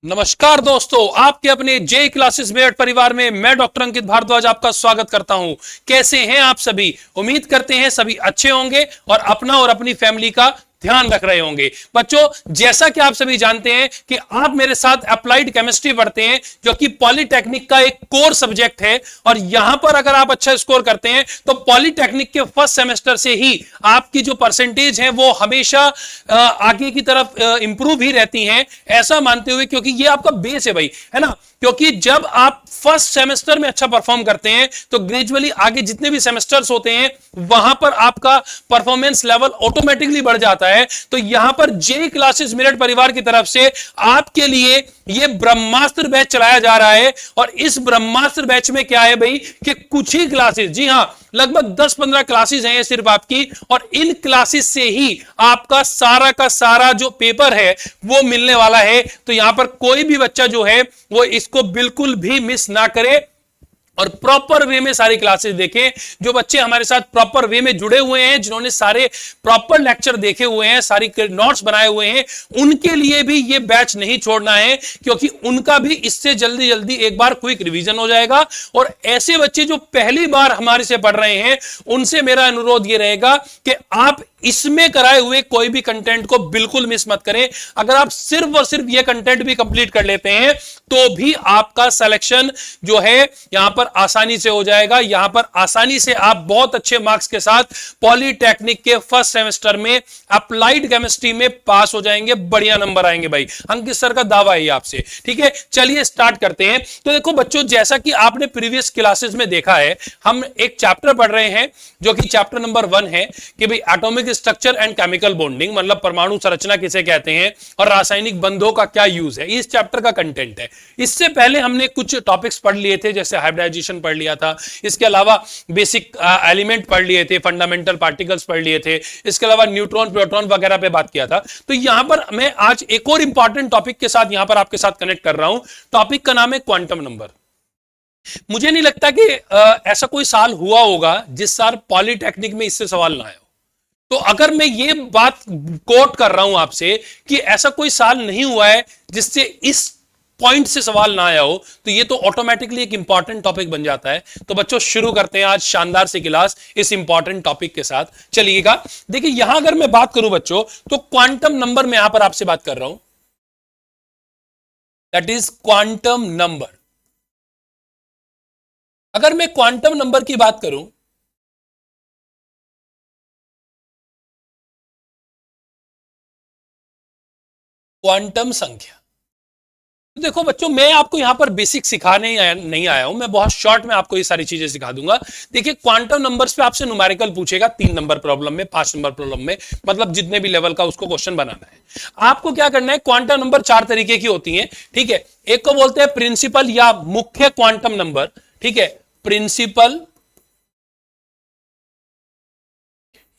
नमस्कार दोस्तों, आपके अपने जे क्लासेस मेरठ परिवार में मैं डॉक्टर अंकित भारद्वाज आपका स्वागत करता हूं। कैसे हैं आप सभी? उम्मीद करते हैं सभी अच्छे होंगे और अपना और अपनी फैमिली का ध्यान रख रहे होंगे। बच्चों, जैसा कि आप सभी जानते हैं कि आप मेरे साथ अप्लाइड केमिस्ट्री पढ़ते हैं, जो कि पॉलिटेक्निक का एक कोर सब्जेक्ट है। और यहां पर अगर आप अच्छा स्कोर करते हैं तो पॉलिटेक्निक के फर्स्ट सेमेस्टर से ही आपकी जो परसेंटेज है वो हमेशा आगे की तरफ इंप्रूव ही रहती हैं, ऐसा मानते हुए, क्योंकि ये आपका बेस है भाई, है ना। क्योंकि जब आप फर्स्ट सेमेस्टर में अच्छा परफॉर्म करते हैं तो ग्रेजुअली आगे जितने भी सेमेस्टर्स होते हैं वहां पर आपका परफॉर्मेंस लेवल ऑटोमेटिकली बढ़ जाता है। तो यहां पर जे क्लासेस मेरठ परिवार की तरफ से आपके लिए ये ब्रह्मास्त्र बैच चलाया जा रहा है। और इस ब्रह्मास्त्र बैच में क्या है भाई कि कुछ ही क्लासेस, जी हां, लगभग 10-15 क्लासेस हैं ये सिर्फ आपकी, और इन क्लासेस से ही आपका सारा का सारा जो पेपर है वो मिलने वाला है। तो यहां पर कोई भी बच्चा जो है वो इसको बिल्कुल भी मिस ना करे और प्रॉपर वे में सारी क्लासेस देखें। जो बच्चे हमारे साथ प्रॉपर वे में जुड़े हुए हैं, जिन्होंने सारे प्रॉपर लेक्चर देखे हुए हैं, सारी नोट्स बनाए हुए हैं, उनके लिए भी ये बैच नहीं छोड़ना है, क्योंकि उनका भी इससे जल्दी जल्दी एक बार क्विक रिवीजन हो जाएगा। और ऐसे बच्चे जो पहली बार हमारे से पढ़ रहे हैं, उनसे मेरा अनुरोध ये रहेगा कि आप इसमें कराए हुए कोई भी कंटेंट को बिल्कुल मिस मत करें। अगर आप सिर्फ और सिर्फ ये कंटेंट भी कंप्लीट कर लेते हैं तो भी आपका सिलेक्शन जो है यहां पर आसानी से हो जाएगा। यहां पर आसानी से आप बहुत अच्छे मार्क्स के साथ पॉलिटेक्निक के फर्स्ट सेमेस्टर में अप्लाइड केमिस्ट्री में पास हो जाएंगे, बढ़िया नंबर आएंगे भाई, अंकित सर का दावा है आपसे। ठीक है, चलिए स्टार्ट करते हैं। तो देखो बच्चों, जैसा कि आपने प्रीवियस क्लासेस में देखा है, हम एक चैप्टर पढ़ रहे हैं जो कि चैप्टर नंबर 1 है कि भाई atomic structure and chemical bonding, मतलब परमाणु संरचना किसे कहते हैं और रासायनिक बंधों का क्या यूज है, इस चैप्टर का कंटेंट है। इससे पहले हमने कुछ टॉपिक्स पढ़ लिए थे, जैसे हाइब्रिडाइजेशन पढ़ लिया था, इसके अलावा बेसिक एलिमेंट पढ़ लिए थे, फंडामेंटल पार्टिकल्स पढ़ लिए थे, इसके अलावा न्यूट्रॉन प्रोटॉन वगैरह पे बात किया था। तो यहां पर मैं आज एक और इंपॉर्टेंट टॉपिक के साथ यहां पर आपके साथ कनेक्ट कर रहा हूं। टॉपिक का नाम है क्वांटम नंबर। मुझे नहीं लगता कि ऐसा कोई साल हुआ होगा जिस साल पॉलिटेक्निक में इससे सवाल ना आया। तो अगर मैं ये बात कोट कर रहा हूं आपसे कि ऐसा कोई साल नहीं हुआ है जिससे इस पॉइंट से सवाल ना आया हो, तो ये तो ऑटोमेटिकली एक इंपॉर्टेंट टॉपिक बन जाता है। तो बच्चों, शुरू करते हैं आज शानदार सी क्लास इस इंपॉर्टेंट टॉपिक के साथ। चलिएगा, देखिए यहां अगर मैं बात करूं बच्चों, तो क्वांटम नंबर में यहां पर आपसे बात कर रहा हूं, दैट इज क्वांटम नंबर। अगर मैं क्वांटम नंबर की बात करूं, क्वांटम संख्या, तो देखो बच्चों, मैं आपको यहां पर बेसिक सिखाने नहीं आया हूं, मैं बहुत शॉर्ट में आपको ये सारी चीजें सिखा दूंगा। देखिए, क्वांटम नंबर्स पे आपसे न्यूमेरिकल पूछेगा 3 नंबर प्रॉब्लम में, 5 नंबर प्रॉब्लम में, मतलब जितने भी लेवल का उसको क्वेश्चन बनाना है। आपको क्या करना है, क्वांटम नंबर 4 तरीके की होती है। ठीक है, एक को बोलते हैं प्रिंसिपल या मुख्य क्वांटम नंबर। ठीक है, प्रिंसिपल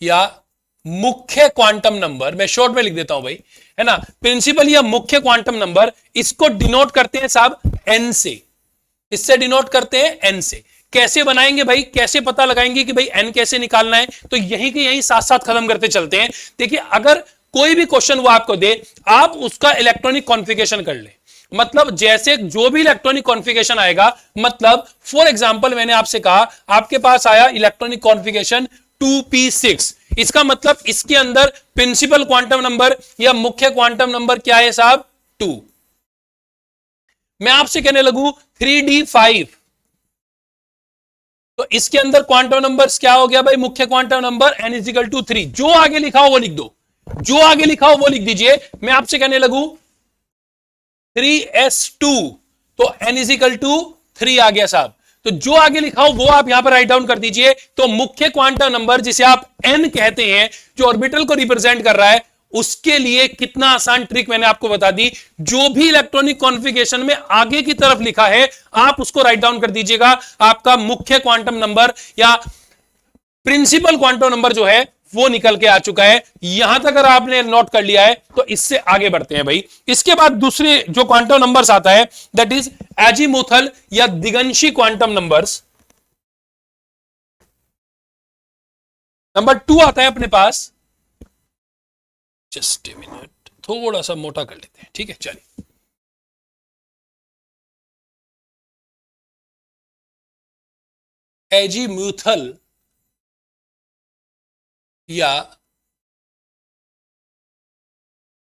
या मुख्य क्वांटम नंबर, मैं शॉर्ट में लिख देता हूं भाई, है ना। प्रिंसिपल या मुख्य क्वांटम नंबर, इसको डिनोट करते हैं साहब एन से। इससे डिनोट करते हैं एन से। कैसे बनाएंगे भाई, कैसे पता लगाएंगे कि भाई एन कैसे निकालना है, तो यही के यही साथ साथ खत्म करते चलते हैं। देखिए, अगर कोई भी क्वेश्चन वो आपको दे, आप उसका इलेक्ट्रॉनिक कॉन्फ़िगरेशन कर ले। मतलब जैसे जो भी इलेक्ट्रॉनिक कॉन्फ़िगरेशन आएगा, मतलब फॉर एग्जांपल मैंने आपसे कहा आपके पास आया इलेक्ट्रॉनिक कॉन्फ़िगरेशन 2p6, इसका मतलब इसके अंदर प्रिंसिपल क्वांटम नंबर या मुख्य क्वांटम नंबर क्या है साहब, 2। मैं आपसे कहने लगूं 3d5, तो इसके अंदर क्वांटम नंबर्स क्या हो गया भाई, मुख्य क्वांटम नंबर n = 3। जो आगे लिखा हो वो लिख दो, जो आगे लिखा हो वो लिख दीजिए। मैं आपसे कहने लगूं 3s2, तो n = 3 आ गया साहब। तो जो आगे लिखा हो वो आप यहां पर राइट डाउन कर दीजिए। तो मुख्य क्वांटम नंबर जिसे आप n कहते हैं, जो ऑर्बिटल को रिप्रेजेंट कर रहा है, उसके लिए कितना आसान ट्रिक मैंने आपको बता दी। जो भी इलेक्ट्रॉनिक कॉन्फ़िगरेशन में आगे की तरफ लिखा है, आप उसको राइट डाउन कर दीजिएगा। आपका मुख्य क्वांटम नंबर या प्रिंसिपल क्वांटम नंबर जो है वो निकल के आ चुका है। यहां तक अगर आपने नोट कर लिया है तो इससे आगे बढ़ते हैं भाई। इसके बाद दूसरे जो क्वांटम नंबर्स आता है, दैट इज एजीमुथल या दिगंशी क्वांटम नंबर्स। नंबर 2 आता है अपने पास, जस्ट ए मिनट, थोड़ा सा मोटा कर लेते हैं। ठीक है, चलिए, एजीम्यूथल या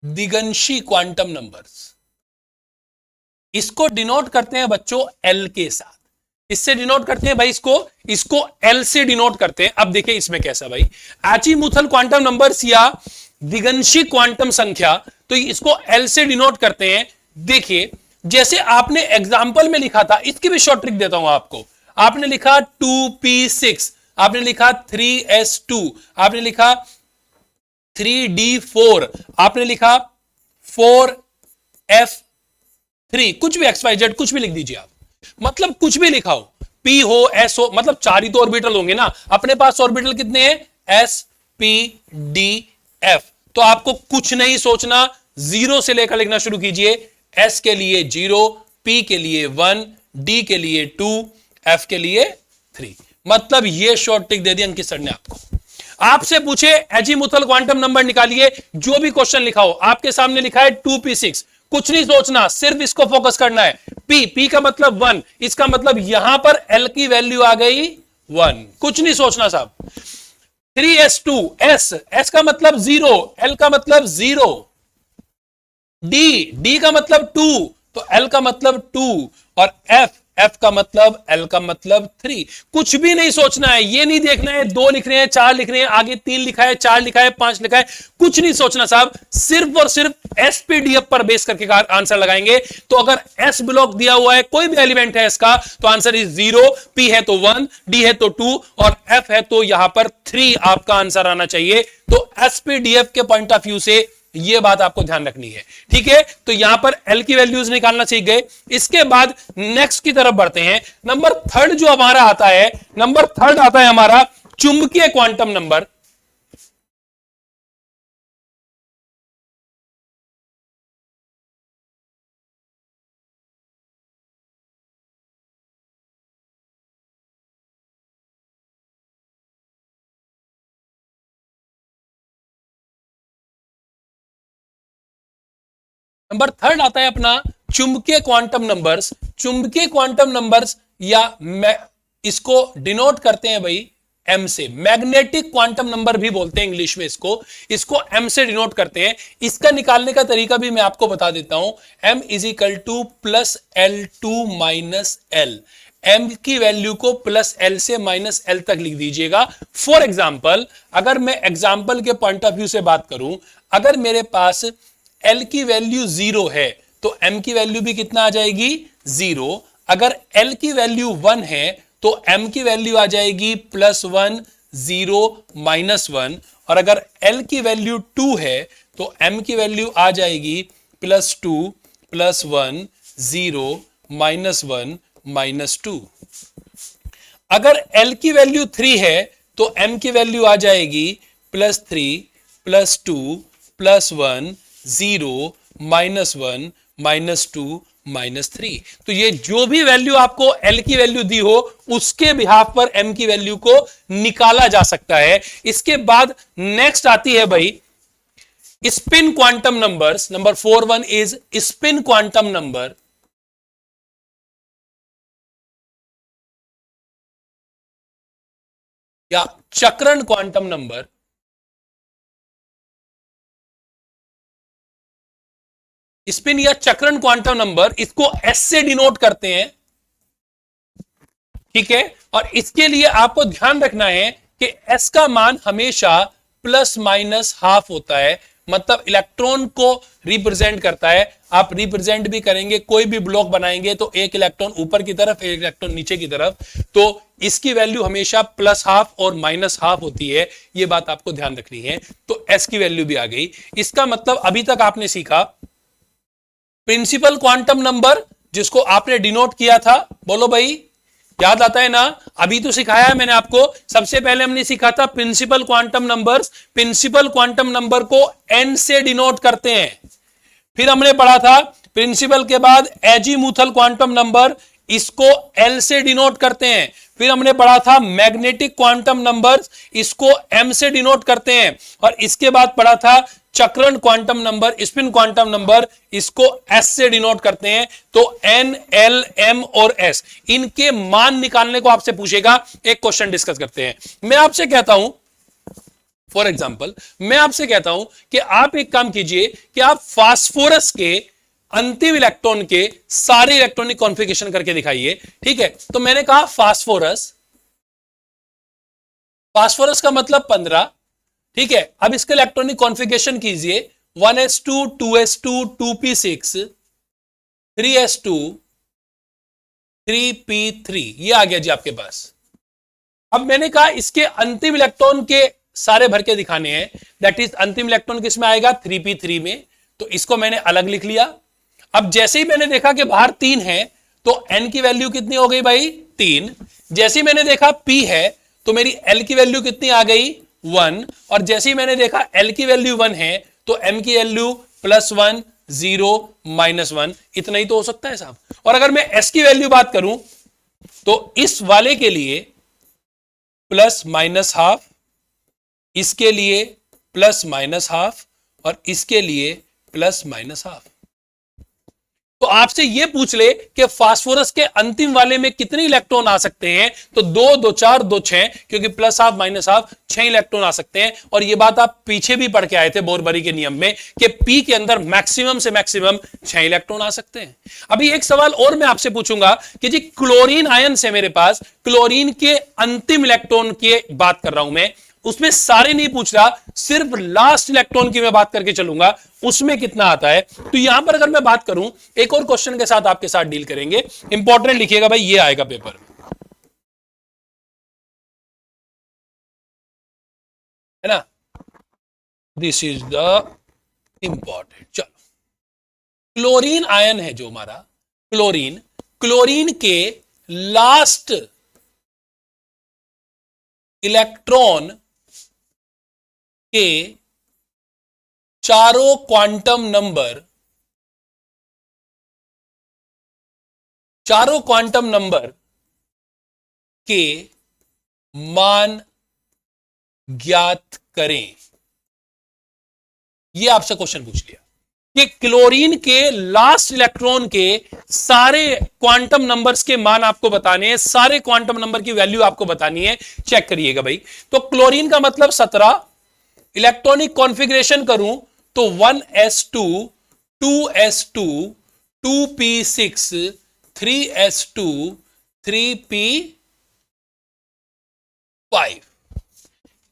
दिगंशी क्वांटम नंबर्स, इसको डिनोट करते हैं बच्चों एल के साथ। इससे डिनोट करते हैं भाई, इसको एल से डिनोट करते हैं। अब देखिए इसमें कैसा भाई, एजीमुथल क्वांटम नंबर्स या दिगंशी क्वांटम संख्या, तो इसको एल से डिनोट करते हैं। देखिए जैसे आपने एग्जाम्पल में लिखा था, इसकी भी शॉर्ट ट्रिक देता हूं आपको। आपने लिखा 2p6, आपने लिखा 3s2, आपने लिखा 3d4, आपने लिखा 4f3, कुछ भी xyz कुछ भी लिख दीजिए आप, मतलब कुछ भी लिखा हो, p हो s हो, मतलब 4 ही तो ऑर्बिटल होंगे ना अपने पास। ऑर्बिटल कितने हैं? s p d f। तो आपको कुछ नहीं सोचना, 0 से लेकर लिखना शुरू कीजिए। s के लिए 0, p के लिए 1, d के लिए 2, f के लिए 3। मतलब ये शॉर्ट ट्रिक दे दी अंकित सर ने आपको। आपसे पूछे एजीमुथल क्वांटम नंबर निकालिए, जो भी क्वेश्चन लिखा हो, आपके सामने लिखा है 2p6, कुछ नहीं सोचना, सिर्फ इसको फोकस करना है। p का मतलब 1, इसका मतलब यहां पर l की वैल्यू आ गई 1, कुछ नहीं सोचना साहब। 3s2, s का मतलब 0, l का मतलब 0, d का मतलब 2, तो l का मतलब 2, और f का मतलब l का मतलब 3। कुछ भी नहीं सोचना है, ये नहीं देखना है 2 लिख रहे हैं 4 लिख रहे हैं, आगे 3 लिखा है 4 लिखा है 5 लिखा है, कुछ नहीं सोचना साहब, सिर्फ और सिर्फ एसपीडीएफ पर बेस करके आंसर लगाएंगे। तो अगर एस ब्लॉक दिया हुआ है, कोई भी एलिमेंट है इसका, तो आंसर इज 0, p है तो 1, d है तो 2 और f है तो यहां पर 3 आपका आंसर आना चाहिए। तो एसपीडीएफ के पॉइंट ऑफ व्यू से ये बात आपको ध्यान रखनी है, ठीक है। तो यहां पर एल की वैल्यूज निकालना सीख गए। इसके बाद नेक्स्ट की तरफ बढ़ते हैं। नंबर 3 जो हमारा आता है, नंबर 3 आता है हमारा चुंबकीय क्वांटम नंबर। नंबर 3 आता है अपना चुंबकीय क्वांटम नंबर्स। चुंबकीय क्वांटम नंबर्स या इसको डिनोट करते हैं भाई m से, मैग्नेटिक क्वांटम नंबर भी बोलते हैं इंग्लिश में इसको m से डिनोट करते हैं। इसका निकालने का तरीका भी मैं आपको बता देता हूं। m is equal two plus L2 minus L। m की वैल्यू को प्लस L से माइनस L तक लिख दीजिएगा। फॉर एग्जाम्पल, अगर मैं एग्जाम्पल के पॉइंट ऑफ व्यू से बात करूं, अगर मेरे पास L की वैल्यू 0 है तो m की वैल्यू भी कितना आ जाएगी? 0। अगर L की वैल्यू 1 है तो m की वैल्यू आ जाएगी +1, 0, -1। और अगर L की वैल्यू 2 है तो m की वैल्यू आ जाएगी +2, +1, 0, -1, -2। अगर L की वैल्यू 3 है तो m की वैल्यू आ जाएगी +3, +2, +1, 0, -1, -2, -3। तो ये जो भी वैल्यू आपको L की वैल्यू दी हो, उसके बिहाफ पर M की वैल्यू को निकाला जा सकता है। इसके बाद नेक्स्ट आती है भाई spin quantum numbers. Number 4 is spin quantum number या चक्रण क्वांटम नंबर। स्पिन या चक्रण क्वांटम नंबर, इसको एस से डिनोट करते हैं, ठीक है। और इसके लिए आपको ध्यान रखना है कि एस का मान हमेशा ±½ होता है, मतलब इलेक्ट्रॉन को रिप्रेजेंट करता है। आप रिप्रेजेंट भी करेंगे, कोई भी ब्लॉक बनाएंगे तो एक इलेक्ट्रॉन ऊपर की तरफ, एक इलेक्ट्रॉन नीचे की तरफ, तो इसकी वैल्यू हमेशा +½ और -½ होती है। ये बात आपको ध्यान रखनी है। तो एस की वैल्यू भी आ गई। इसका मतलब अभी तक आपने सीखा प्रिंसिपल क्वांटम नंबर, जिसको आपने डिनोट किया था, बोलो भाई याद आता है ना? अभी तो सिखाया है मैंने आपको। सबसे पहले हमने सीखा था principal quantum numbers. Principal quantum number को n से डिनोट करते हैं। फिर हमने पढ़ा था प्रिंसिपल के बाद एजीमुथल क्वांटम नंबर, इसको L से डिनोट करते हैं। फिर हमने पढ़ा था मैग्नेटिक क्वांटम नंबर्स, इसको m से डिनोट करते हैं। और इसके बाद पढ़ा था चक्रण quantum number, spin quantum number, इसको s से डिनोट करते हैं। तो n, l, m और s, इनके मान निकालने को आपसे पूछेगा। एक क्वेश्चन डिस्कस करते हैं। मैं आपसे कहता हूं, फॉर एग्जाम्पल मैं आपसे कहता हूं कि आप एक काम कीजिए कि आप फास्फोरस के अंतिम इलेक्ट्रॉन के सारे इलेक्ट्रॉनिक कॉन्फ़िगरेशन करके दिखाइए। ठीक है, तो मैंने कहा फास्फोरस, फास्फोरस का मतलब 15। ठीक है, अब इसका इलेक्ट्रॉनिक कॉन्फ़िगरेशन कीजिए 1s2 2s2 2p6 3s2 3p3, ये आ गया जी आपके पास। अब मैंने कहा इसके अंतिम इलेक्ट्रॉन के सारे भर के दिखाने हैं, दैट इज अंतिम इलेक्ट्रॉन किसमें आएगा 3p3 में, तो इसको मैंने अलग लिख लिया। अब जैसे ही मैंने देखा कि बाहर 3 है तो n की वैल्यू कितनी हो गई भाई 3। जैसे ही मैंने देखा p है तो मेरी l की वैल्यू कितनी आ गई 1। और जैसे ही मैंने देखा l की वैल्यू 1 है तो m की वैल्यू +1 0 -1, इतना ही तो हो सकता है साहब। और अगर मैं s की वैल्यू बात करूं तो इस वाले के लिए +-½ इसके लिए +-½ और इसके लिए +-½ तो आपसे यह पूछ ले कि फास्फोरस के अंतिम वाले में कितने इलेक्ट्रॉन आ सकते हैं, तो 2 2 4 2 6, क्योंकि +-½ -½ 6 इलेक्ट्रॉन आ सकते हैं। और यह बात आप पीछे भी पढ़ के आए थे बोरबरी के नियम में कि पी के अंदर मैक्सिमम से मैक्सिमम 6 इलेक्ट्रॉन आ सकते हैं। अभी एक सवाल और मैं आपसे पूछूंगा कि जी क्लोरीन आयन से मेरे पास क्लोरीन के अंतिम इलेक्ट्रॉन की बात कर रहा हूं मैं, उसमें सारे नहीं पूछ रहा, सिर्फ लास्ट इलेक्ट्रॉन की मैं बात करके चलूंगा, उसमें कितना आता है। तो यहां पर अगर मैं बात करूं, एक और क्वेश्चन के साथ आपके साथ डील करेंगे, इंपॉर्टेंट लिखिएगा भाई, ये आएगा पेपर में, है ना। This is the important. चलो, क्लोरीन आयन है जो हमारा क्लोरीन, क्लोरीन के लास्ट इलेक्ट्रॉन के चारों क्वांटम नंबर के मान ज्ञात करें। यह आपसे क्वेश्चन पूछ लिया कि क्लोरीन के लास्ट इलेक्ट्रॉन के सारे क्वांटम नंबर्स के मान आपको बताने हैं, सारे क्वांटम नंबर की वैल्यू आपको बतानी है। चेक करिएगा भाई, तो क्लोरीन का मतलब 17, इलेक्ट्रॉनिक कॉन्फ़िगरेशन करूं तो 1s2 2s2 2p6 3s2 3p5।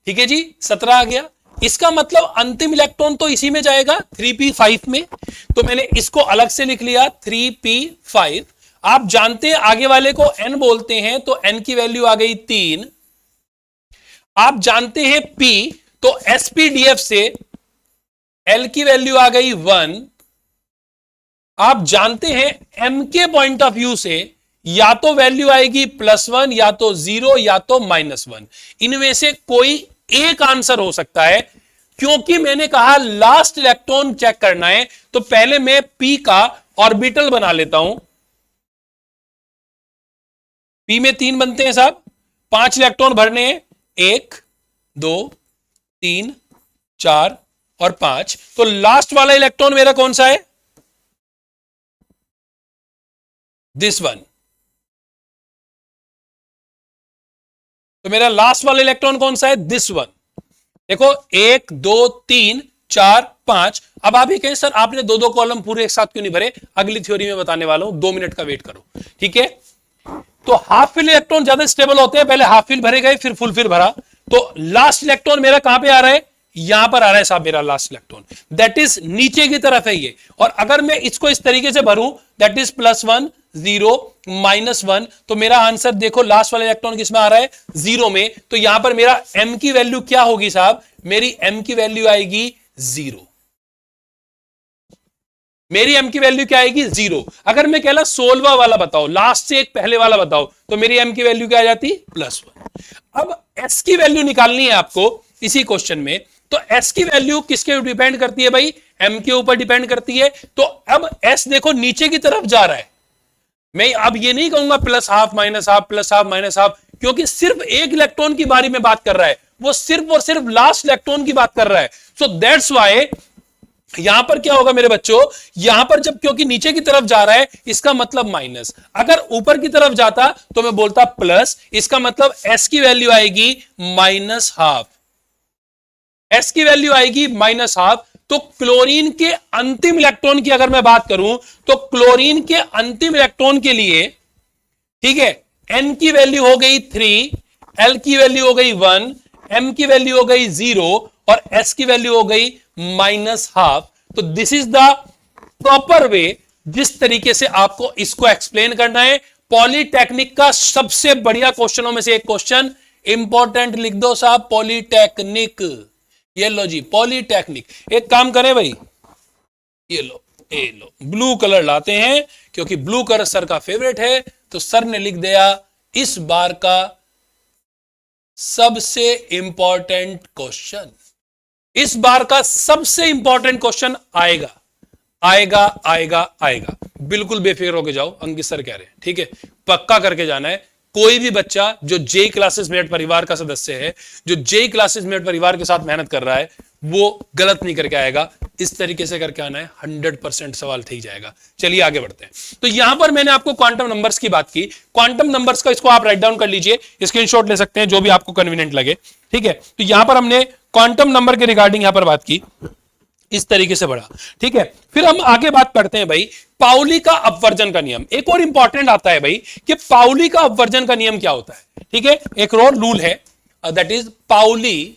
ठीक है जी, 17 आ गया। इसका मतलब अंतिम इलेक्ट्रॉन तो इसी में जाएगा 3p5 में, तो मैंने इसको अलग से लिख लिया 3p5। आप जानते हैं आगे वाले को n बोलते हैं, तो n की वैल्यू आ गई 3। आप जानते हैं p, तो spdf से l की वैल्यू आ गई 1। आप जानते हैं m के पॉइंट ऑफ व्यू से या तो वैल्यू आएगी +1 या तो 0 या तो -1, इनमें से कोई एक आंसर हो सकता है। क्योंकि मैंने कहा लास्ट इलेक्ट्रॉन चेक करना है, तो पहले मैं p का ऑर्बिटल बना लेता हूं। p में 3 बनते हैं साहब, 5 इलेक्ट्रॉन भरने हैं, 1 2 3 4 और 5। तो लास्ट वाला इलेक्ट्रॉन मेरा कौन सा है, दिस वन। तो मेरा लास्ट वाला इलेक्ट्रॉन कौन सा है, दिस वन। देखो 1 2 3 4 5। अब आप ये कहें सर आपने 2 2 कॉलम पूरे एक साथ क्यों नहीं भरे, अगली थ्योरी में बताने वाला हूं, 2 मिनट का वेट करो। ठीक है, तो हाफ फिल इलेक्ट्रॉन ज्यादा स्टेबल होते हैं, पहले हाफ फिल भरे गए फिर फुल फिल भरा। तो लास्ट इलेक्ट्रॉन मेरा कहां पे आ रहा है, यहां पर आ रहा है साहब मेरा लास्ट इलेक्ट्रॉन, दैट इज नीचे की तरफ है ये। और अगर मैं इसको इस तरीके से भरूं, दैट इज +1 0 -1, तो मेरा आंसर देखो लास्ट वाला इलेक्ट्रॉन किसमें आ रहा है, 0 में। तो यहां पर मेरा m की वैल्यू क्या होगी साहब, मेरी m की वैल्यू आएगी 0। मेरी m की वैल्यू क्या आएगी 0। अगर मैं कहला 16वां वाला बताओ, लास्ट से एक पहले वाला बताओ, तो मेरी m की वैल्यू क्या आ जाती, +1। अब s की वैल्यू निकालनी है आपको इसी क्वेश्चन में, तो s की वैल्यू किसके डिपेंड करती है भाई, m के ऊपर डिपेंड करती है। तो अब s देखो नीचे की तरफ जा रहा है, मैं अब ये नहीं कहूंगा +½ -½ +½ -½ क्योंकि सिर्फ एक इलेक्ट्रॉन की बारी में बात कर रहा है, वो सिर्फ और सिर्फ लास्ट इलेक्ट्रॉन की बात कर रहा है। सो दैट्स वाई यहां पर क्या होगा मेरे बच्चों, यहां पर जब क्योंकि नीचे की तरफ जा रहा है इसका मतलब माइनस, अगर ऊपर की तरफ जाता तो मैं बोलता प्लस, इसका मतलब एस की वैल्यू आएगी माइनस हाफ, एस की वैल्यू आएगी माइनस हाफ। तो क्लोरीन के अंतिम इलेक्ट्रॉन की अगर मैं बात करूं तो क्लोरीन के अंतिम इलेक्ट्रॉन के लिए, ठीक है, एन की वैल्यू हो गई 3, एल की वैल्यू हो गई 1, एम की वैल्यू हो गई 0 और एस की वैल्यू हो गई माइनस हाफ। तो this is the proper way जिस तरीके से आपको इसको एक्सप्लेन करना है। पॉलीटेक्निक का सबसे बढ़िया क्वेश्चनों में से एक क्वेश्चन, इंपॉर्टेंट लिख दो साहब, पॉलीटेक्निक। ये लो जी पॉलीटेक्निक। एक काम करें भाई, ये लो ब्लू कलर लाते हैं क्योंकि ब्लू कलर सर का फेवरेट है। तो सर ने लिख दिया इस बार का सबसे इंपॉर्टेंट क्वेश्चन, इस बार का सबसे इंपॉर्टेंट क्वेश्चन आएगा आएगा आएगा आएगा। बिल्कुल बेफिक्र होके जाओ, अंकित सर कह रहे हैं, ठीक है, पक्का करके जाना है। कोई भी बच्चा जो जेई क्लासेस मेट परिवार का सदस्य है, जो जेई क्लासेस मेट परिवार के साथ मेहनत कर रहा है, वो गलत नहीं करके आएगा। इस तरीके से करके आना है, 100% सवाल ठीक जाएगा। चलिए आगे बढ़ते हैं। तो यहां पर मैंने आपको क्वांटम नंबर्स की बात की। क्वांटम नंबर्स का इसको आप राइट डाउन कर लीजिए, स्क्रीनशॉट ले सकते हैं, जो भी आपको कन्वीनियंट लगे, ठीक है। तो यहां पर हमने क्वांटम नंबर के रिगार्डिंग यहां पर बात की, इस तरीके से बढ़ा, ठीक है। फिर हम आगे बात करते हैं भाई, पाउली का अपवर्जन का नियम। एक और इंपॉर्टेंट आता है भाई कि पाउली का अपवर्जन का नियम क्या होता है, ठीक है। एक और रूल है, दैट इज पाउली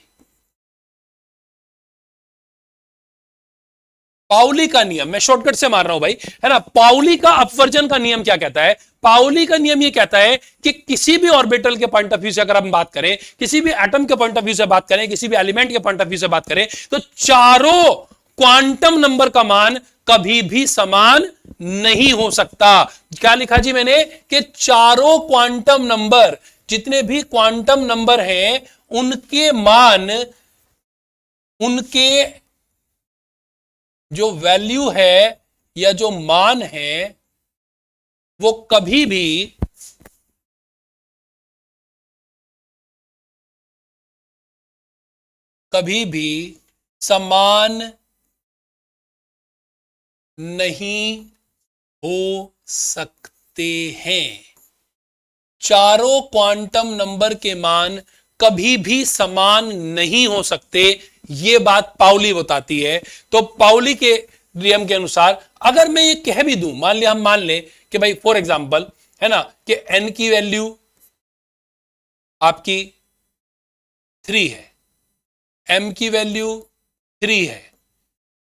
का नियम। मैं शॉर्टकट से मार रहा हूं भाई, है ना। पाउली का अपवर्जन का नियम क्या कहता है? पाउली का नियम ये कहता है कि किसी भी ऑर्बिटल के पॉइंट ऑफ व्यू से अगर हम बात करें, किसी भी एटम के पॉइंट ऑफ व्यू से बात करें, किसी भी एलिमेंट के पॉइंट ऑफ व्यू से बात करें, तो चारों क्वांटम नंबर का मान कभी भी समान नहीं हो सकता। क्या लिखा जी मैंने कि चारों क्वांटम नंबर, जितने भी क्वांटम नंबर हैं, उनके मान, उनके जो वैल्यू है या जो मान है, वो कभी भी समान नहीं हो सकते हैं। चारों क्वांटम नंबर के मान कभी भी समान नहीं हो सकते, यह बात पाउली बताती है। तो पाउली के नियम के अनुसार अगर मैं ये कह भी दूं, मान लिया, हम मान लें कि भाई फॉर एग्जांपल, है ना, कि n की वैल्यू आपकी 3 है, m की वैल्यू 3 है,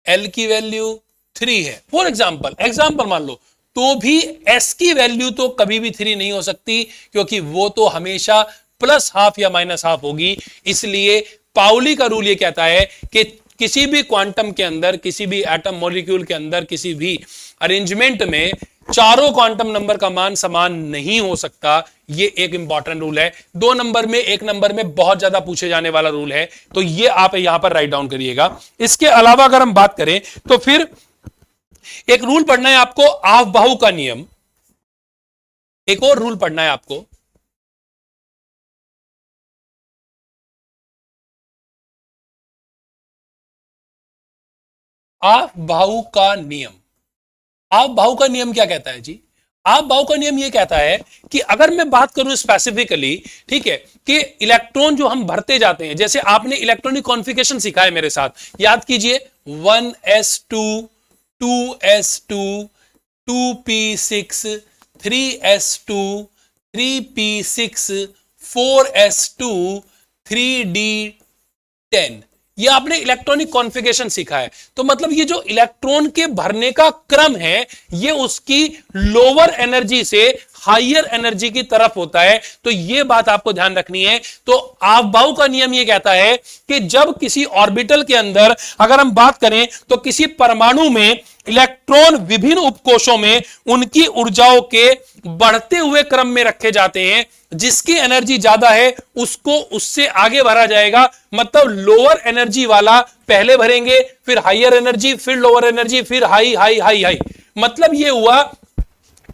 l की वैल्यू 3 है, फॉर एग्जांपल मान लो, तो भी s की वैल्यू तो कभी भी 3 नहीं हो सकती, क्योंकि वो तो हमेशा प्लस हाफ या माइनस हाफ होगी। इसलिए पाउली का रूल ये कहता है कि किसी भी क्वांटम के अंदर, किसी भी एटम मॉलिक्यूल के अंदर, किसी भी अरेंजमेंट में चारों क्वांटम नंबर का मान समान नहीं हो सकता। ये एक इंपॉर्टेंट रूल है। 2 नंबर में, 1 नंबर में बहुत ज्यादा पूछे जाने वाला रूल है, तो ये आप यहां पर राइट डाउन करिएगा। इसके अलावा अगर हम बात करें तो फिर एक रूल पढ़ना है आपको, आफ-बाहु का नियम। एक और रूल पढ़ना है आपको, आफ-बाहु का नियम। आफ-बाहु का नियम क्या कहता है जी? आफ-बाहु का नियम यह कहता है कि अगर मैं बात करूं स्पेसिफिकली, ठीक है, कि इलेक्ट्रॉन जो हम भरते जाते हैं, जैसे आपने इलेक्ट्रॉनिक कॉन्फ़िगरेशन सीखा है मेरे साथ, याद कीजिए, 1s2, 2s2, 2p6, 3s2, 3p6, 4s2, 3d10, ये आपने इलेक्ट्रॉनिक कॉन्फ़िगरेशन सीखा है। तो मतलब ये जो इलेक्ट्रॉन के भरने का क्रम है, ये उसकी लोअर एनर्जी से हायर एनर्जी की तरफ होता है। तो ये बात आपको ध्यान रखनी है। तो आफ-बाहु का नियम ये कहता है कि जब किसी ऑर्बिटल के अंदर अगर हम बात करें तो किसी परमाणु में इलेक्ट्रॉन विभिन्न उपकोशों में उनकी ऊर्जाओं के बढ़ते हुए क्रम में रखे जाते हैं। जिसकी एनर्जी ज्यादा है उसको उससे आगे भरा जाएगा। मतलब लोअर एनर्जी वाला पहले भरेंगे, फिर हायर एनर्जी, फिर लोअर एनर्जी, फिर हाई हाई हाई हाई। मतलब ये हुआ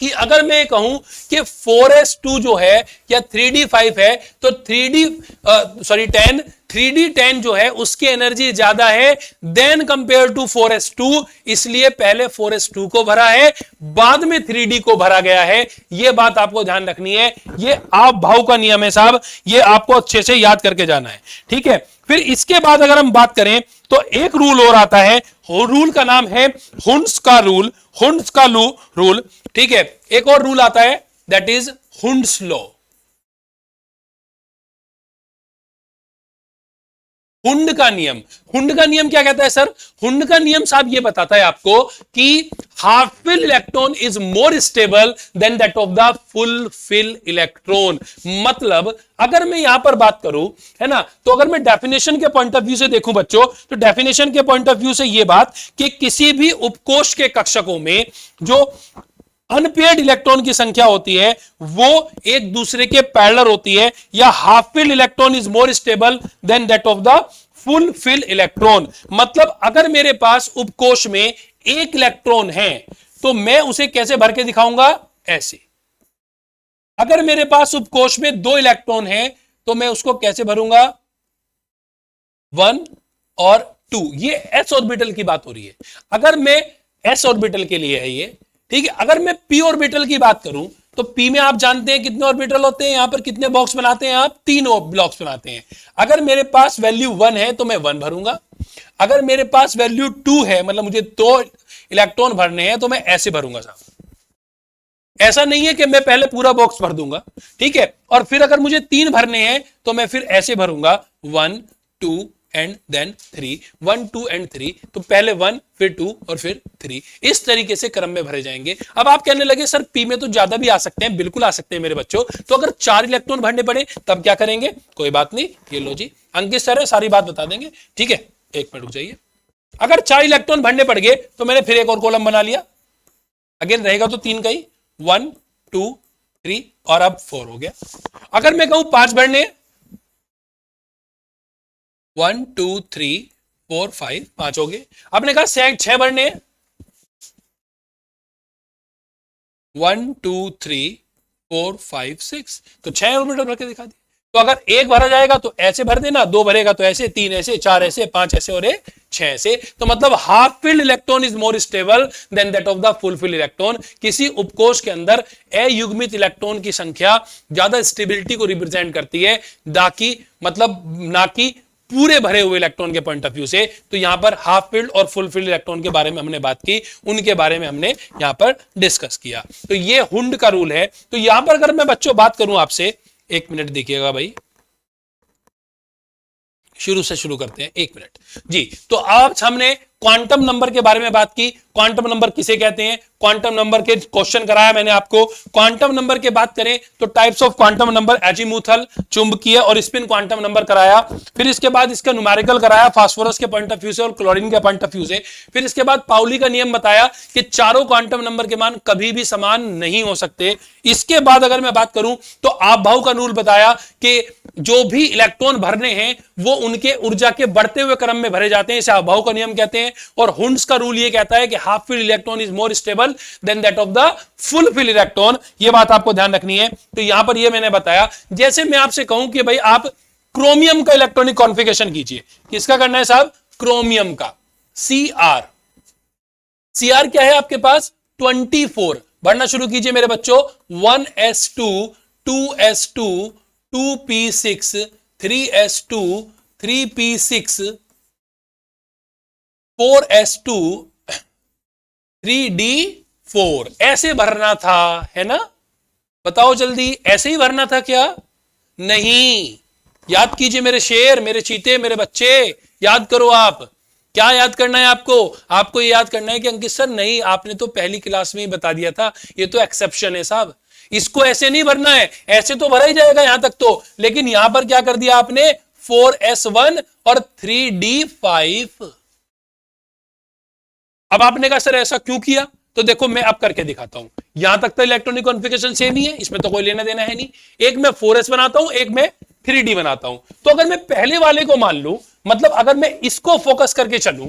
कि अगर मैं कहूं कि 4s2 जो है या 3d5 है तो 3d10 जो है उसकी एनर्जी ज्यादा है देन कंपेयर टू 4s2, इसलिए पहले 4s2 को भरा है बाद में 3d को भरा गया है। यह बात आपको ध्यान रखनी है, यह आप भाव का नियम है साहब, यह आपको अच्छे से याद करके जाना है, ठीक है। फिर इसके बाद अगर हम बात करें तो एक रूल और आता है, रूल का नाम है हुंड्स का रूल, हुंड्स का रूल, ठीक है। एक और रूल आता है that is Hund's law. Hund का नियम, हुंड का नियम क्या कहता है सर? हुंड का नियम साहब ये बताता है आपको कि half fill electron is more stable than that of the full fill electron. मतलब अगर मैं यहां पर बात करूं, है ना, तो अगर मैं डेफिनेशन के पॉइंट ऑफ व्यू से देखूं बच्चों, तो डेफिनेशन के पॉइंट ऑफ व्यू से यह बात कि किसी भी उपकोष के कक्षकों में जो अनपेयर्ड इलेक्ट्रॉन की संख्या होती है वो एक दूसरे के पैरेलल होती है, या half filled electron is more stable than that of the full fill electron. मतलब अगर मेरे पास उपकोष में एक इलेक्ट्रॉन है तो मैं उसे कैसे भर के दिखाऊंगा? ऐसे। अगर मेरे पास उपकोष में 2 इलेक्ट्रॉन है तो मैं उसको कैसे भरूंगा? 1 और 2। ये एस ऑर्बिटल की बात हो रही है। अगर मैं एस ऑर्बिटल के लिए है ये, ठीक है। अगर मैं पी ऑर्बिटल की बात करूं तो पी में आप जानते हैं कितने ऑर्बिटल होते हैं, यहां पर कितने बॉक्स बनाते हैं आप? 3 ब्लॉक्स बनाते हैं। अगर मेरे पास वैल्यू 1 है तो मैं 1 भरूंगा, अगर मेरे पास वैल्यू 2 है, मतलब मुझे 2 इलेक्ट्रॉन भरने हैं, तो मैं ऐसे भरूंगा साहब। ऐसा नहीं है कि मैं पहले पूरा बॉक्स भर दूंगा, ठीक है। और फिर अगर मुझे 3 भरने हैं तो मैं फिर ऐसे भरूंगा 1 2 एंड देन 3, 1 2 एंड 3। तो पहले 1 फिर 2 और फिर 3, इस तरीके से क्रम में भरे जाएंगे। अब आप कहने लगे सर पी में तो ज्यादा भी आ सकते हैं। बिल्कुल आ सकते हैं मेरे बच्चों। तो अगर 4 इलेक्ट्रॉन भरने पड़े तब क्या करेंगे? कोई बात नहीं, ये लो जी, अंकित सर है, सारी बात बता देंगे, ठीक है। एक मिनट रुक जाइए। अगर 4 इलेक्ट्रॉन भरने पड़ गए तो मैंने फिर एक और कॉलम बना लिया, अगेन रहेगा तो 3 का ही, 1 2 3 और अब 4 हो गया। अगर मैं कहूं 5 भरने, 1 2 3 4 5, 5 हो गए। आपने कहा 6 भरने, 1 2 3 4 5 6, तो 6 ऑर्बिटल भर के दिखा दिए। तो अगर एक भरा जाएगा तो ऐसे भर देना, 2 भरेगा तो ऐसे, 3 ऐसे, 4 ऐसे, 5 ऐसे और 6 ऐसे। तो मतलब half filled electron is more stable than that of the full field electron. किसी उपकोष के अंदर अयुग्मित इलेक्ट्रॉन की संख्या ज्यादा स्टेबिलिटी को रिप्रेजेंट करती है, ना कि पूरे भरे हुए इलेक्ट्रॉन के पॉइंट ऑफ व्यू से। तो यहां पर हाफ फिल्ड और फुल फिल्ड इलेक्ट्रॉन के बारे में हमने बात की, उनके बारे में हमने यहां पर डिस्कस किया। तो ये हुंड का रूल है। तो यहां पर अगर मैं बच्चों बात करूं आपसे, 1 मिनट देखिएगा भाई, शुरू से शुरू करते हैं, 1 मिनट जी। तो आज हमने क्वांटम नंबर के बारे में बात की। क्वांटम नंबर किसे कहते हैं? क्वांटम नंबर के क्वेश्चन कराया मैंने आपको। क्वांटम नंबर के बात करें तो types of quantum number, azimuthal, चुंबकीय और स्पिन क्वांटम नंबर कराया। फिर इसके बाद इसका न्यूमेरिकल कराया, फास्फोरस के पॉइंट ऑफ व्यू से और क्लोरीन के पॉइंट ऑफ व्यू से। फिर इसके बाद पाउली का नियम बताया कि चारों क्वांटम नंबर के मान कभी भी समान नहीं हो सकते। इसके बाद अगर मैं बात करूं तो आपभाव का रूल बताया कि जो भी इलेक्ट्रॉन भरने हैं वो उनके ऊर्जा के बढ़ते हुए क्रम में भरे जाते हैं, इसे आपभाव का नियम कहते हैं। और हुंड्स का रूल ये कहता है कि half filled electron is more stable than that of the full field electron. ये बात आपको ध्यान रखनी है। तो यहां पर ये मैंने बताया, जैसे मैं आपसे कहूं कि भाई आप क्रोमियम का इलेक्ट्रॉनिक कॉन्फ़िगरेशन कीजिए। किसका करना है साहब? क्रोमियम का। Cr क्या है आपके पास? 24। बढ़ना शुरू कीजिए मेरे बच्चों। 1s2 2s2 2p6 3s2 3p6 4s2 3d4, ऐसे भरना था, है ना? बताओ जल्दी, ऐसे ही भरना था क्या? नहीं। याद कीजिए मेरे शेर, मेरे चीते, मेरे बच्चे, याद करो। आप क्या याद करना है आपको? आपको ये याद करना है कि अंकित सर नहीं, आपने तो पहली क्लास में ही बता दिया था, ये तो एक्सेप्शन है साहब, इसको ऐसे नहीं भरना है। ऐसे तो भरा ही जाएगा यहां तक तो, लेकिन यहां पर क्या कर दिया आपने? 4s1 और 3d5। अब आपने कहा सर ऐसा क्यों किया? तो देखो मैं अब करके दिखाता हूं। यहां तक तो इलेक्ट्रॉनिक कॉन्फ़िगरेशन सेम ही है, इसमें तो कोई लेना देना है नहीं। एक मैं 4s बनाता हूं, एक मैं 3d बनाता हूं। तो अगर मैं पहले वाले को मान लूं, मतलब अगर मैं इसको फोकस करके चलूं,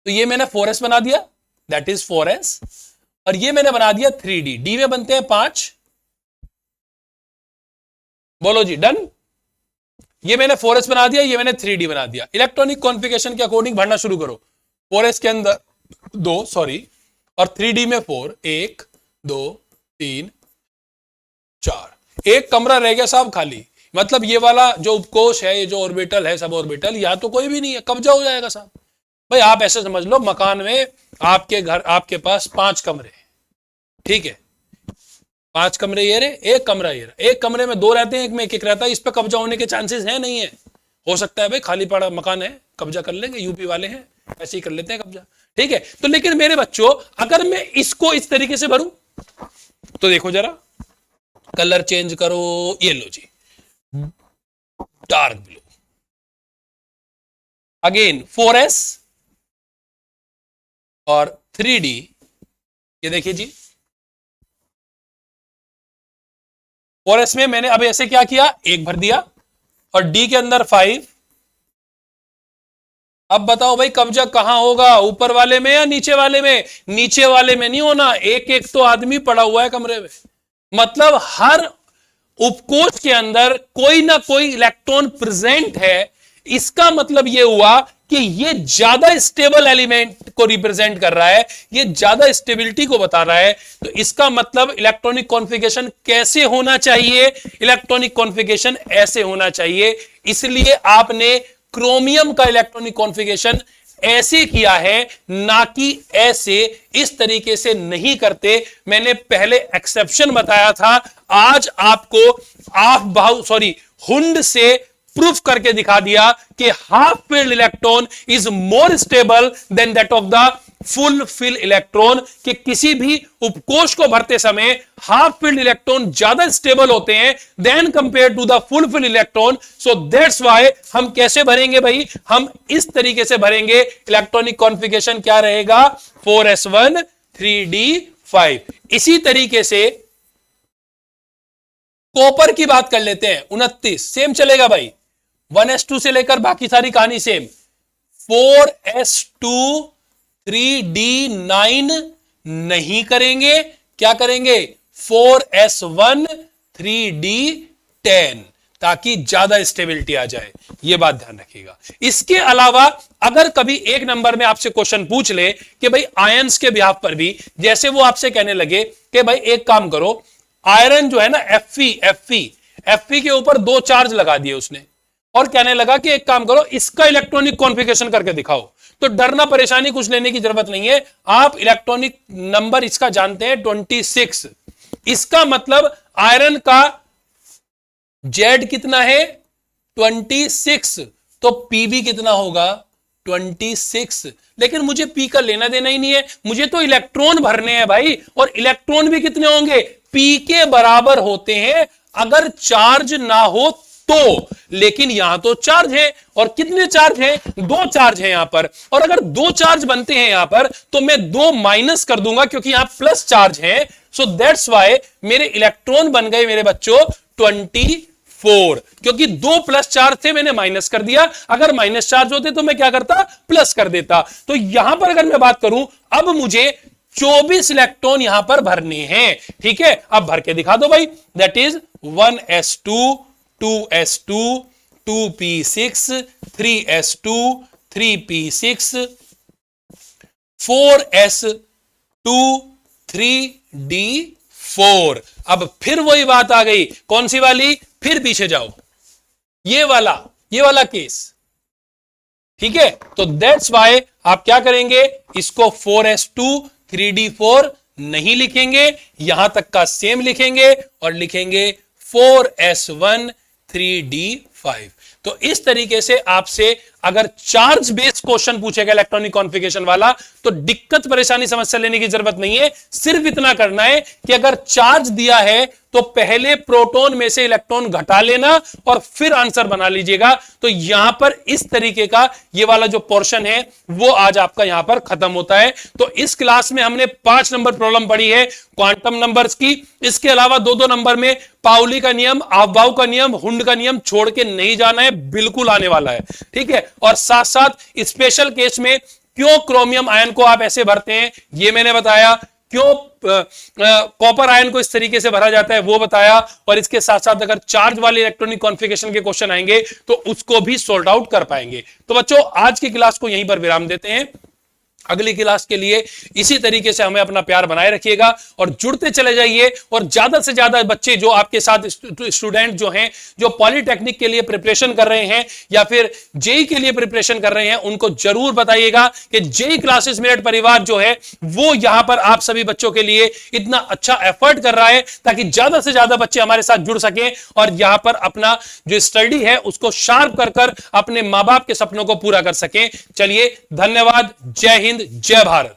तो ये मैंने 4s बना दिया, दैट इज 4s। और ये मैंने बना दिया 3D। डी में बनते हैं 5, बोलो जी डन। ये मैंने 4s बना दिया, ये मैंने 3D बना दिया। इलेक्ट्रॉनिक कॉन्फ़िगरेशन के अकॉर्डिंग भरना शुरू करो। 4s के अंदर 2 सॉरी, और 3D में 4, 1 2 3 4, एक कमरा रह गया साहब खाली। मतलब ये वाला जो उपकोष है, ये जो ऑर्बिटल है, सब ऑर्बिटल, यहाँ तो कोई भी नहीं है, कब्जा हो जाएगा साहब। भाई आप ऐसे समझ लो, मकान में आपके घर, आपके पास 5 कमरे, ठीक है, 5 कमरे ये रहे, एक कमरा ये रहा, एक कमरे में 2 रहते हैं, एक में एक रहता है। इस पे कब्जा होने के चांसेस है नहीं है? हो सकता है भाई खाली पड़ा मकान है, कब्जा कर लेंगे, यूपी वाले हैं ऐसे ही कर लेते हैं कब्जा, ठीक है। तो लेकिन मेरे बच्चों, अगर मैं इसको इस तरीके से भरूं तो देखो जरा, कलर चेंज करो, ये लो जी डार्क ब्लू, अगेन 4s और 3D, ये देखिए जी 4s में मैंने अब ऐसे क्या किया, 1 भर दिया, और D के अंदर 5। अब बताओ भाई कब्जा कहां होगा, ऊपर वाले में या नीचे वाले में? नीचे वाले में नहीं होना, एक एक तो आदमी पड़ा हुआ है कमरे में। मतलब हर उपकोष के अंदर कोई ना कोई इलेक्ट्रॉन प्रेजेंट है। इसका मतलब यह हुआ कि ये ज्यादा स्टेबल एलिमेंट को रिप्रेजेंट कर रहा है, ये ज्यादा स्टेबिलिटी को बता रहा है। तो इसका मतलब इलेक्ट्रॉनिक कॉन्फ़िगरेशन कैसे होना चाहिए? इलेक्ट्रॉनिक कॉन्फ़िगरेशन ऐसे होना चाहिए। इसलिए आपने क्रोमियम का इलेक्ट्रॉनिक कॉन्फ़िगरेशन ऐसे किया है, ना कि ऐसे, इस तरीके से नहीं करते। मैंने पहले एक्सेप्शन बताया था, आज आपको हुंड से प्रूफ करके दिखा दिया कि half filled electron is more stable than that of the full fill electron, कि किसी भी उपकोष को भरते समय हाफ फिल्ड इलेक्ट्रॉन ज्यादा स्टेबल होते हैं than compare to the full fill electron. So that's why हम कैसे भरेंगे भाई, हम इस तरीके से भरेंगे। इलेक्ट्रॉनिक कॉन्फ़िगरेशन क्या रहेगा, 4s1 3d5। इसी तरीके से कॉपर की बात कर लेते हैं, 29 सेम चलेगा भाई, 1s2 से लेकर बाकी सारी कहानी सेम। 4s2 3d9 नहीं करेंगे, क्या करेंगे, 4s1 3d10, ताकि ज्यादा स्टेबिलिटी आ जाए। यह बात ध्यान रखिएगा। इसके अलावा अगर कभी एक नंबर में आपसे क्वेश्चन पूछ ले कि भाई आयंस के बिहाफ पर भी, जैसे वो आपसे कहने लगे कि भाई एक काम करो, आयरन जो है ना Fe के ऊपर 2 चार्ज लगा दिए उसने, और कहने लगा कि एक काम करो, इसका इलेक्ट्रॉनिक कॉन्फ़िगरेशन करके दिखाओ। तो डरना परेशानी कुछ लेने की जरूरत नहीं है। आप इलेक्ट्रॉनिक नंबर इसका जानते हैं 26। इसका मतलब आयरन का Z कितना है, 26, तो Pb कितना होगा, 26। लेकिन मुझे P का लेना देना ही नहीं है, मुझे तो इलेक्ट्रॉन भरने हैं भाई। और इलेक्ट्रॉन भी कितने होंगे, P के बराबर होते हैं अगर चार्ज ना हो तो। लेकिन यहां तो चार्ज है, और कितने चार्ज हैं, 2 चार्ज हैं यहां पर। और अगर 2 चार्ज बनते हैं यहां पर, तो मैं 2 माइनस कर दूंगा क्योंकि यहां प्लस चार्ज है। सो दैट्स व्हाई मेरे इलेक्ट्रॉन बन गए मेरे बच्चों 24, क्योंकि 2 प्लस चार्ज थे, मैंने माइनस कर दिया। अगर माइनस चार्ज होते तो मैं क्या करता, प्लस कर देता। तो यहां पर अगर मैं बात करूं, अब मुझे 24 इलेक्ट्रॉन यहां पर भरने हैं, ठीक है। अब भर के दिखा दो भाई, that is 1s2 2s2 2p6 3s2 3p6 4s2 3d4। अब फिर वही बात आ गई, कौन सी वाली, फिर पीछे जाओ, ये वाला केस, ठीक है। तो दैट्स व्हाई आप क्या करेंगे, इसको 4s2 3d4 नहीं लिखेंगे, यहां तक का सेम लिखेंगे और लिखेंगे 4s1 3d5। तो इस तरीके से आपसे अगर चार्ज बेस्ड क्वेश्चन पूछेगा इलेक्ट्रॉनिक कॉन्फ़िगरेशन वाला, तो दिक्कत परेशानी समस्या लेने की जरूरत नहीं है। सिर्फ इतना करना है कि अगर चार्ज दिया है तो पहले प्रोटॉन में से इलेक्ट्रॉन घटा लेना और फिर आंसर बना लीजिएगा। तो यहां पर इस तरीके का ये वाला जो पोर्शन है वो आज आपका यहां पर खत्म होता है। तो इस क्लास में हमने 5 नंबर प्रॉब्लम पढ़ी है क्वांटम नंबर्स की। इसके अलावा 2-2 नंबर में पाउली का नियम, अफबाउ का नियम, हुंड का नियम छोड़ के नहीं जाना है, बिल्कुल आने वाला है, ठीक है। और साथ साथ स्पेशल केस में क्यों क्रोमियम आयन को आप ऐसे भरते हैं ये मैंने बताया, क्यों कॉपर आयन को इस तरीके से भरा जाता है वो बताया, और इसके साथ साथ अगर चार्ज वाले इलेक्ट्रॉनिक कॉन्फ़िगरेशन के क्वेश्चन आएंगे तो उसको भी सॉल्व आउट कर पाएंगे। तो बच्चों आज की क्लास को यहीं पर विराम देते हैं। अगली क्लास के लिए इसी तरीके से हमें अपना प्यार बनाए रखिएगा और जुड़ते चले जाइए, और ज्यादा से ज्यादा बच्चे जो आपके साथ स्टूडेंट जो हैं जो पॉलिटेक्निक के लिए प्रिपरेशन कर रहे हैं या फिर जेई के लिए प्रिपरेशन कर रहे हैं, उनको जरूर बताइएगा कि जेई क्लासेस मेरठ परिवार जो है वो यहां पर आप सभी बच्चों के लिए इतना अच्छा एफर्ट कर रहा है ताकि ज्यादा से ज्यादा बच्चे हमारे साथ जुड़ सकें और यहां पर अपना जो स्टडी है उसको शार्प कर अपने मां बाप के सपनों को पूरा कर सकें। चलिए, धन्यवाद। जय हिंद, जय भारत।